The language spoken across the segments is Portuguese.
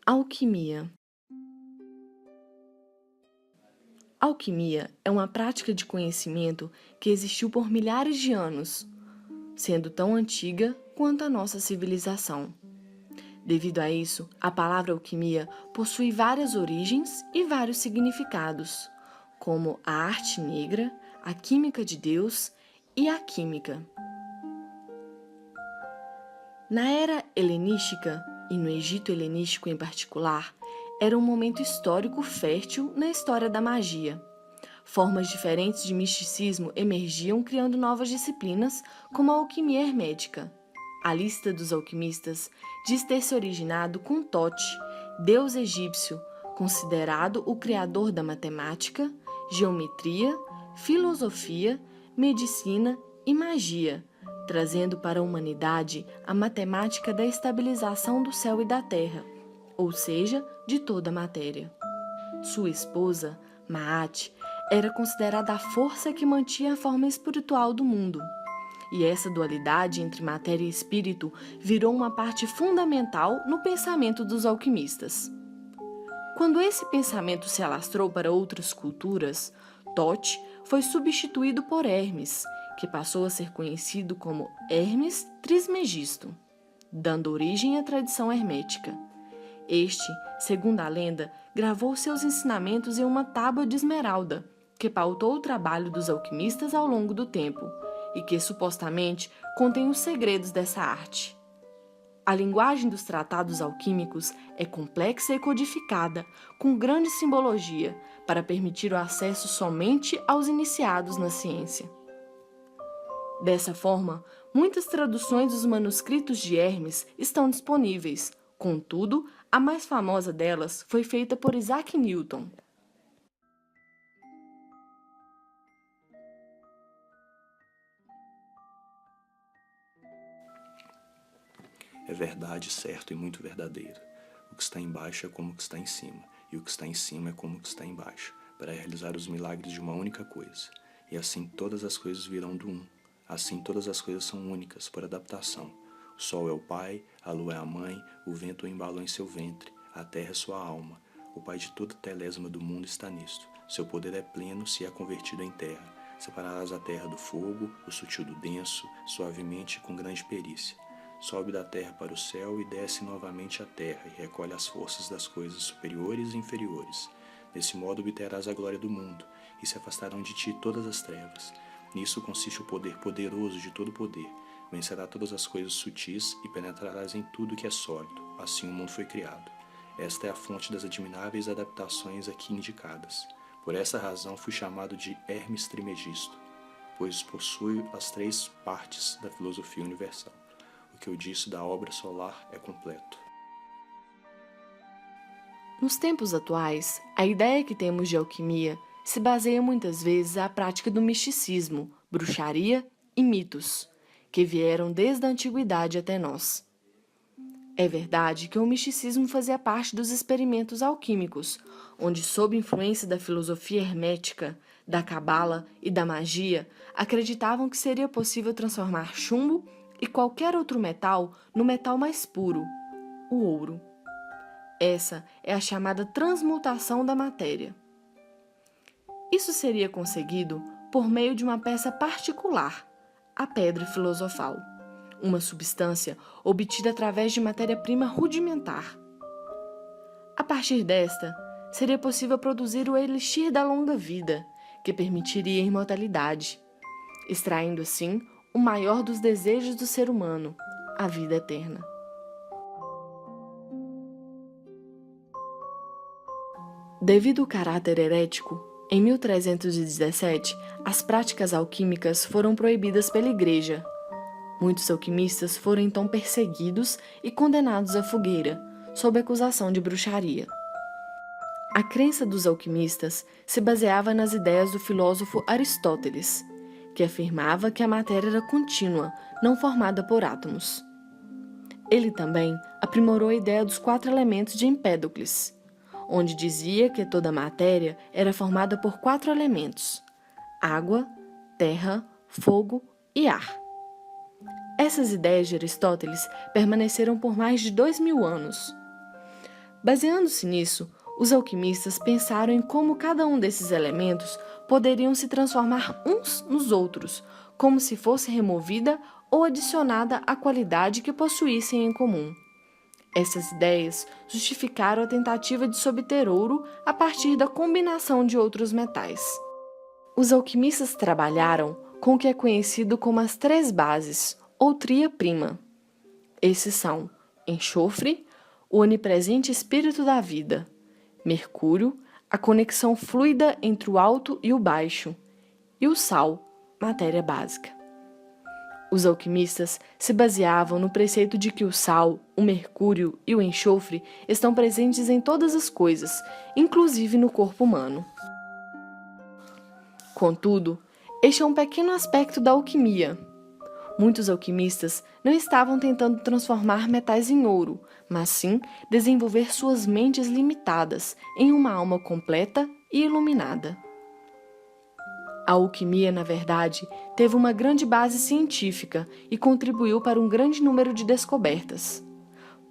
Alquimia. Alquimia é uma prática de conhecimento que existiu por milhares de anos, sendo tão antiga quanto a nossa civilização. Devido a isso, a palavra alquimia possui várias origens e vários significados, como a arte negra, a química de Deus e a química. Na era helenística, e no Egito helenístico em particular, era um momento histórico fértil na história da magia. Formas diferentes de misticismo emergiam criando novas disciplinas, como a alquimia hermética. A lista dos alquimistas diz ter se originado com Tote, deus egípcio, considerado o criador da matemática, geometria, filosofia, medicina e magia, trazendo para a humanidade a matemática da estabilização do céu e da terra, ou seja, de toda a matéria. Sua esposa, Maat, era considerada a força que mantinha a forma espiritual do mundo. E essa dualidade entre matéria e espírito virou uma parte fundamental no pensamento dos alquimistas. Quando esse pensamento se alastrou para outras culturas, Tote foi substituído por Hermes, que passou a ser conhecido como Hermes Trismegisto, dando origem à tradição hermética. Este, segundo a lenda, gravou seus ensinamentos em uma tábua de esmeralda, que pautou o trabalho dos alquimistas ao longo do tempo, e que supostamente contém os segredos dessa arte. A linguagem dos tratados alquímicos é complexa e codificada, com grande simbologia, para permitir o acesso somente aos iniciados na ciência. Dessa forma, muitas traduções dos manuscritos de Hermes estão disponíveis, contudo, a mais famosa delas foi feita por Isaac Newton. É verdade, certo e muito verdadeiro. O que está embaixo é como o que está em cima, e o que está em cima é como o que está embaixo, para realizar os milagres de uma única coisa. E assim todas as coisas virão do um. Assim todas as coisas são únicas, por adaptação. O sol é o pai, a lua é a mãe, o vento o embalou em seu ventre, a terra é sua alma. O pai de toda telésima do mundo está nisto. Seu poder é pleno se é convertido em terra. Separarás a terra do fogo, o sutil do denso, suavemente e com grande perícia. Sobe da terra para o céu e desce novamente à terra e recolhe as forças das coisas superiores e inferiores. Desse modo obterás a glória do mundo, e se afastarão de ti todas as trevas. Nisso consiste o poder poderoso de todo poder. Vencerá todas as coisas sutis e penetrarás em tudo que é sólido. Assim o mundo foi criado. Esta é a fonte das admiráveis adaptações aqui indicadas. Por essa razão fui chamado de Hermes Trismegisto, pois possui as três partes da filosofia universal. O que eu disse da obra solar é completo. Nos tempos atuais, a ideia que temos de alquimia se baseia muitas vezes à prática do misticismo, bruxaria e mitos, que vieram desde a antiguidade até nós. É verdade que o misticismo fazia parte dos experimentos alquímicos, onde, sob influência da filosofia hermética, da cabala e da magia, acreditavam que seria possível transformar chumbo e qualquer outro metal no metal mais puro, o ouro. Essa é a chamada transmutação da matéria. Isso seria conseguido por meio de uma peça particular, a pedra filosofal, uma substância obtida através de matéria-prima rudimentar. A partir desta, seria possível produzir o elixir da longa vida, que permitiria a imortalidade, extraindo assim o maior dos desejos do ser humano, a vida eterna. Devido ao caráter herético, em 1317, as práticas alquímicas foram proibidas pela Igreja. Muitos alquimistas foram então perseguidos e condenados à fogueira, sob acusação de bruxaria. A crença dos alquimistas se baseava nas ideias do filósofo Aristóteles, que afirmava que a matéria era contínua, não formada por átomos. Ele também aprimorou a ideia dos 4 elementos de Empédocles, onde dizia que toda a matéria era formada por 4 elementos: água, terra, fogo e ar. Essas ideias de Aristóteles permaneceram por mais de 2000 anos. Baseando-se nisso, os alquimistas pensaram em como cada um desses elementos poderiam se transformar uns nos outros, como se fosse removida ou adicionada a qualidade que possuíssem em comum. Essas ideias justificaram a tentativa de se obter ouro a partir da combinação de outros metais. Os alquimistas trabalharam com o que é conhecido como as 3 bases, ou tria-prima. Esses são enxofre, o onipresente espírito da vida, mercúrio, a conexão fluida entre o alto e o baixo, e o sal, matéria básica. Os alquimistas se baseavam no preceito de que o sal, o mercúrio e o enxofre estão presentes em todas as coisas, inclusive no corpo humano. Contudo, este é um pequeno aspecto da alquimia. Muitos alquimistas não estavam tentando transformar metais em ouro, mas sim desenvolver suas mentes limitadas em uma alma completa e iluminada. A alquimia, na verdade, teve uma grande base científica e contribuiu para um grande número de descobertas.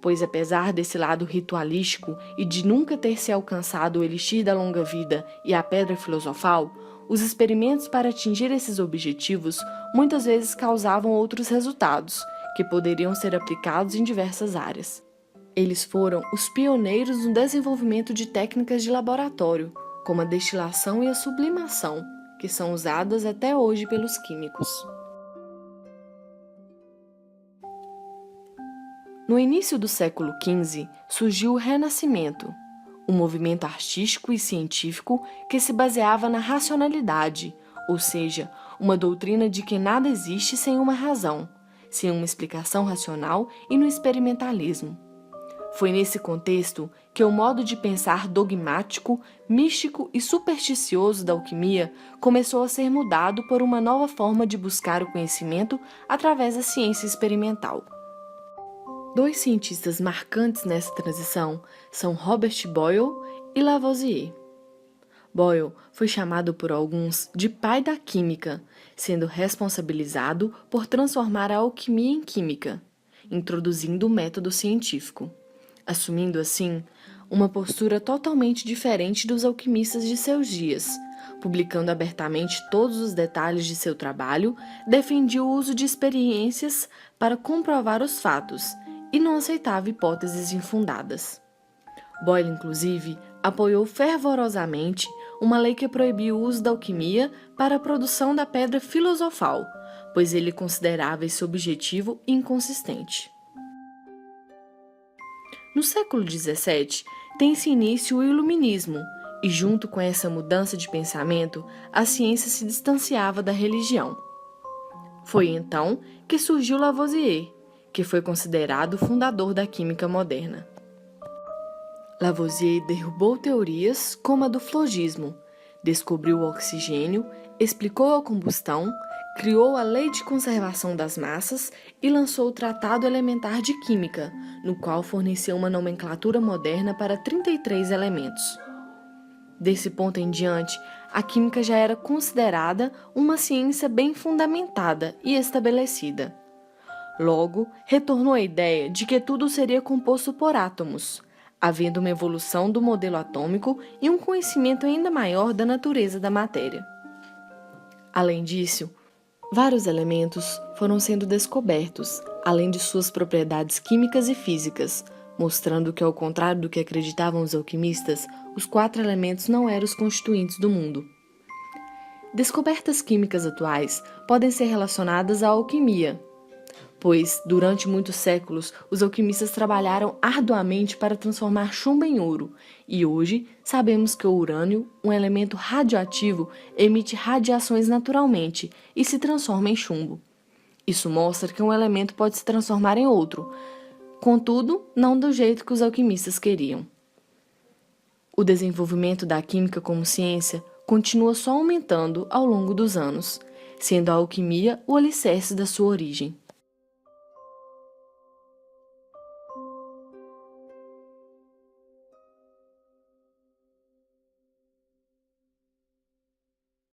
Pois apesar desse lado ritualístico e de nunca ter se alcançado o elixir da longa vida e a pedra filosofal, os experimentos para atingir esses objetivos muitas vezes causavam outros resultados, que poderiam ser aplicados em diversas áreas. Eles foram os pioneiros no desenvolvimento de técnicas de laboratório, como a destilação e a sublimação, que são usadas até hoje pelos químicos. No início do século XV, surgiu o Renascimento, um movimento artístico e científico que se baseava na racionalidade, ou seja, uma doutrina de que nada existe sem uma razão, sem uma explicação racional e no experimentalismo. Foi nesse contexto que o modo de pensar dogmático, místico e supersticioso da alquimia começou a ser mudado por uma nova forma de buscar o conhecimento através da ciência experimental. 2 cientistas marcantes nessa transição são Robert Boyle e Lavoisier. Boyle foi chamado por alguns de pai da química, sendo responsabilizado por transformar a alquimia em química, introduzindo o método científico, assumindo assim uma postura totalmente diferente dos alquimistas de seus dias. Publicando abertamente todos os detalhes de seu trabalho, defendia o uso de experiências para comprovar os fatos e não aceitava hipóteses infundadas. Boyle, inclusive, apoiou fervorosamente uma lei que proibia o uso da alquimia para a produção da pedra filosofal, pois ele considerava esse objetivo inconsistente. No século XVII, tem-se início o Iluminismo, e junto com essa mudança de pensamento, a ciência se distanciava da religião. Foi então que surgiu Lavoisier, que foi considerado o fundador da química moderna. Lavoisier derrubou teorias como a do flogismo, descobriu o oxigênio, explicou a combustão, criou a lei de conservação das massas e lançou o Tratado Elementar de Química, no qual forneceu uma nomenclatura moderna para 33 elementos. Desse ponto em diante, a química já era considerada uma ciência bem fundamentada e estabelecida. Logo, retornou a ideia de que tudo seria composto por átomos, havendo uma evolução do modelo atômico e um conhecimento ainda maior da natureza da matéria. Além disso, vários elementos foram sendo descobertos, além de suas propriedades químicas e físicas, mostrando que, ao contrário do que acreditavam os alquimistas, os 4 elementos não eram os constituintes do mundo. Descobertas químicas atuais podem ser relacionadas à alquimia, pois, durante muitos séculos, os alquimistas trabalharam arduamente para transformar chumbo em ouro, e hoje sabemos que o urânio, um elemento radioativo, emite radiações naturalmente e se transforma em chumbo. Isso mostra que um elemento pode se transformar em outro, contudo, não do jeito que os alquimistas queriam. O desenvolvimento da química como ciência continua só aumentando ao longo dos anos, sendo a alquimia o alicerce da sua origem.